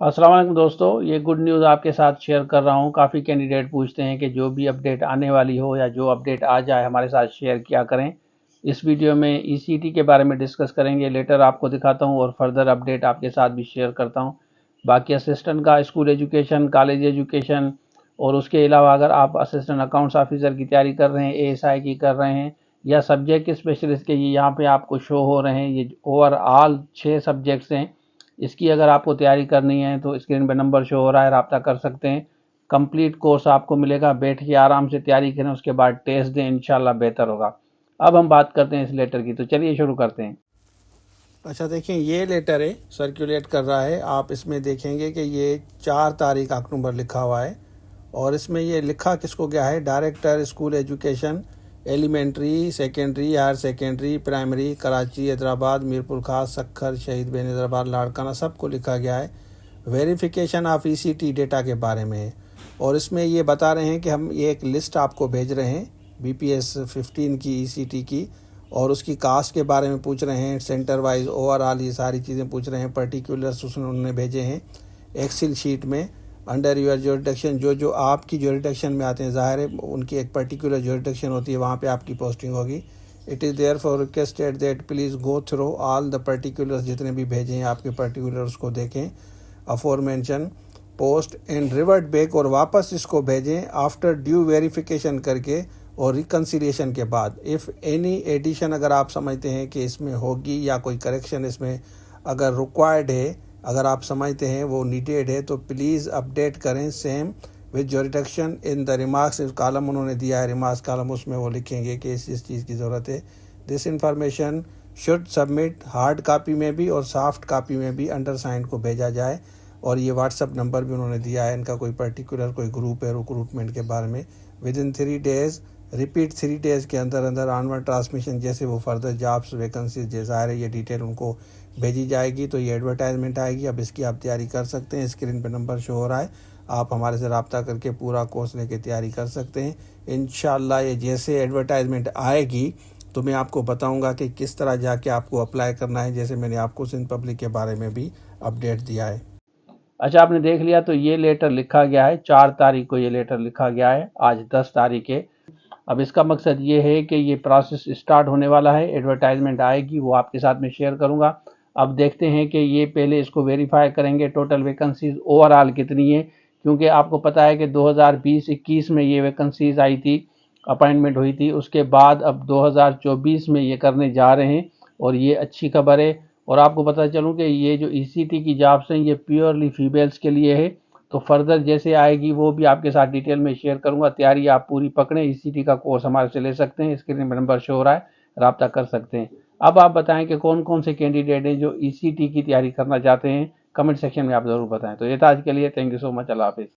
अस्सलाम वालेकुम दोस्तों, ये गुड न्यूज़ आपके साथ शेयर कर रहा हूँ। काफ़ी कैंडिडेट पूछते हैं कि जो भी अपडेट आने वाली हो या जो अपडेट आ जाए हमारे साथ शेयर किया करें। इस वीडियो में ईसीटी के बारे में डिस्कस करेंगे, लेटर आपको दिखाता हूँ और फर्दर अपडेट आपके साथ भी शेयर करता हूँ। बाकी असिस्टेंट का स्कूल एजुकेशन, कॉलेज एजुकेशन और उसके अलावा अगर आप असिस्टेंट अकाउंट्स ऑफिसर की तैयारी कर रहे हैं, एएसआई की कर रहे हैं या सब्जेक्ट स्पेशलिस्ट के, ये यहाँ पे आपको शो हो रहे हैं। ये ओवरऑल 6 सब्जेक्ट्स हैं। इसकी अगर आपको तैयारी करनी है तो स्क्रीन पे नंबर शो हो रहा है, रब्ता कर सकते हैं। कंप्लीट कोर्स आपको मिलेगा, बैठ के आराम से तैयारी करें, उसके बाद टेस्ट दें, इंशाल्लाह बेहतर होगा। अब हम बात करते हैं इस लेटर की, तो चलिए शुरू करते हैं। अच्छा देखिए, ये लेटर है सर्कुलेट कर रहा है। आप इसमें देखेंगे कि ये 4 तारीख अक्टूबर लिखा हुआ है और इसमें ये लिखा किसको गया है, director school education elementary secondary higher secondary primary Karachi Hyderabad Mirpur Khas Sukkur शहीद बेन हैदराबाद लाड़काना सबको लिखा गया है। वेरिफिकेशन ऑफ ईसीटी डेटा के बारे में है और इसमें ये बता रहे हैं कि हम ये एक लिस्ट आपको भेज रहे हैं बीपीएस 15 की ईसीटी की, और उसकी कास्ट के बारे में पूछ रहे हैं, सेंटर वाइज ओवरऑल ये सारी चीज़ें पूछ रहे हैं। पर्टिकुलर्स उसने उन्होंने भेजे हैं एक्सेल शीट में। अंडर योर जोरिडिक्शन, जो जो आपकी जोरिडिक्शन में आते हैं, ज़ाहिर है उनकी एक पर्टिकुलर जोरिडिक्शन होती है, वहाँ पे आपकी पोस्टिंग होगी। It is there for requested that please go through all the particulars, जितने भी भेजे हैं आपके पर्टिकुलर्स को देखें afore mention post and revert back, और वापस इसको भेजें आफ्टर ड्यू वेरिफिकेशन करके और रिकन्सिलिएशन के बाद। इफ़ एनी एडिशन अगर आप समझते हैं कि इसमें होगी या कोई करेक्शन इसमें अगर रिक्वायर्ड है, अगर आप समझते हैं वो नीडेड है, तो प्लीज़ अपडेट करें same with jurisdiction in the remarks. Column उन्होंने दिया है रिमार्क्स कॉलम, उसमें वो लिखेंगे कि इस चीज़ की ज़रूरत है। This information should submit hard copy में भी और सॉफ्ट कापी में भी अंडर साइन को भेजा जाए। और ये व्हाट्सअप नंबर भी उन्होंने दिया है, इनका कोई पर्टिकुलर कोई ग्रुप है रिक्रूटमेंट के बारे में। With in 3 days, repeat 3 days के अंदर अंदर ऑनवर्ड ट्रांसमिशन, जैसे वो फर्दर जॉब्स वैकेंसीज जैसा है ये डिटेल उनको भेजी जाएगी, तो ये एडवर्टाइजमेंट आएगी। अब इसकी आप तैयारी कर सकते हैं, स्क्रीन पे नंबर शो हो रहा है, आप हमारे से रब्ता करके पूरा कोर्स लेके तैयारी कर सकते हैं। इंशाल्लाह ये जैसे एडवर्टाइजमेंट आएगी तो मैं आपको बताऊंगा कि किस तरह जाके आपको अप्लाई करना है, जैसे मैंने आपको सिंध पब्लिक के बारे में भी अपडेट दिया है। अच्छा, आपने देख लिया, तो ये लेटर लिखा गया है 4 तारीख को, ये लेटर लिखा गया है, आज 10 तारीख है। अब इसका मकसद ये है कि ये प्रोसेस स्टार्ट होने वाला है, एडवर्टाइजमेंट आएगी, वो आपके साथ में शेयर करूंगा। अब देखते हैं कि ये पहले इसको वेरीफाई करेंगे टोटल वैकेंसीज ओवरऑल कितनी है, क्योंकि आपको पता है कि 2020-21 में ये वैकेंसीज आई थी, अपॉइंटमेंट हुई थी। उसके बाद अब 2024 में ये करने जा रहे हैं और ये अच्छी खबर है। और आपको पता चलूँ कि ये जो ईसीटी की जॉब्स हैं ये प्योरली फीमेल्स के लिए है। तो फर्दर जैसे आएगी वो भी आपके साथ डिटेल में शेयर करूंगा। तैयारी आप पूरी पकड़ें, ईसीटी का कोर्स हमारे से ले सकते हैं, स्क्रीन पर नंबर शो हो रहा है, रब्ता कर सकते हैं। अब आप बताएं कि कौन कौन से कैंडिडेट हैं जो ईसीटी की तैयारी करना चाहते हैं, कमेंट सेक्शन में आप ज़रूर बताएं। तो ये था आज के लिए, थैंक यू सो मच, अल्लाह हाफिज़।